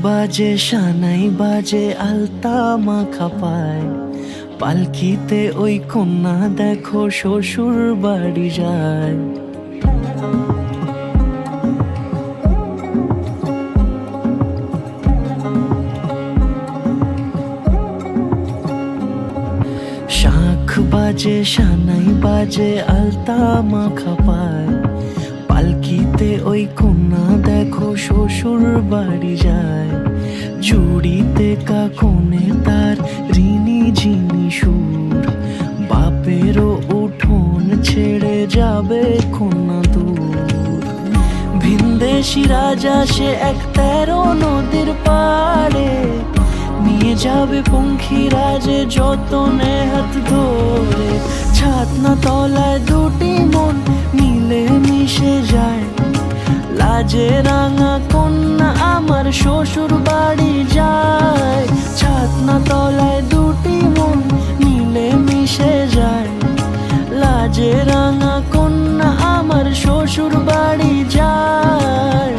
বাজে সানাই বাজে আলতা মাখা পায়, পালকিতে ওই কন্যা দেখো শ্বশুর বাড়ি যায়। শাঁখ বাজে সানাই বাজে আলতা মাখা পায়, পালকিতে ওই কন্যা দেখো শ্বশুর বাড়ি যায়। চুড়িতে কাকনে তার ঋণী ঝিনি সুর, বাপেরও উঠোন ছেড়ে যাবে কন্যা দূর। ভিনদেশি রাজা সে এক 13 নদীর পাড়ে, নিয়ে যাবে পঙ্খী রাজে যতনে হাত ধরে। ছাতনা তলায় দুটি মন মিলে মিশে যায়, লাজে রাঙা কন্যা আমার শ্বশুর বাড়ি যায়। ছাতনা তলায় দুটি মন মিলে মিশে যায়, লাজে রাঙা কন্যা আমার শ্বশুর বাড়ি যায়।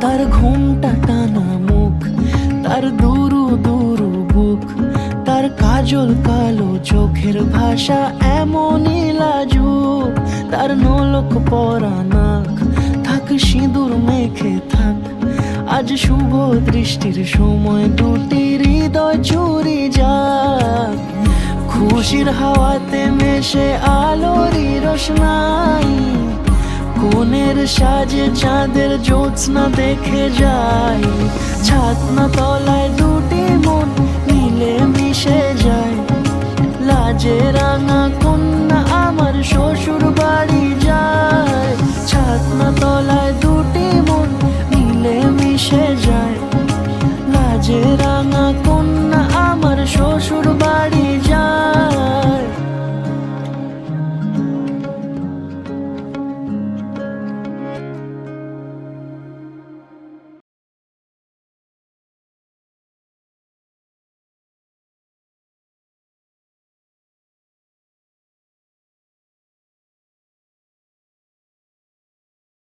তার ঘুমটা টানা মুখ, তার দুরু দুরু বুক, তার কাজল কালো চোখের ভাষা এমনই লাজুক। তার নোলক পরা নাক, থাক সিঁদুর মেখে থাক, আজ শুভ দৃষ্টির সময় দুটি হৃদয় চুরি যাক। খুশির হাওয়াতে মেশে আলোরই রোশনাই, কোণের সাজে চাঁদের জ্যোৎস্না দেখে যাই। ছাতনা তলায় দুটি মন মিলে মিশে যায়, লাজে রাঙা কন্যা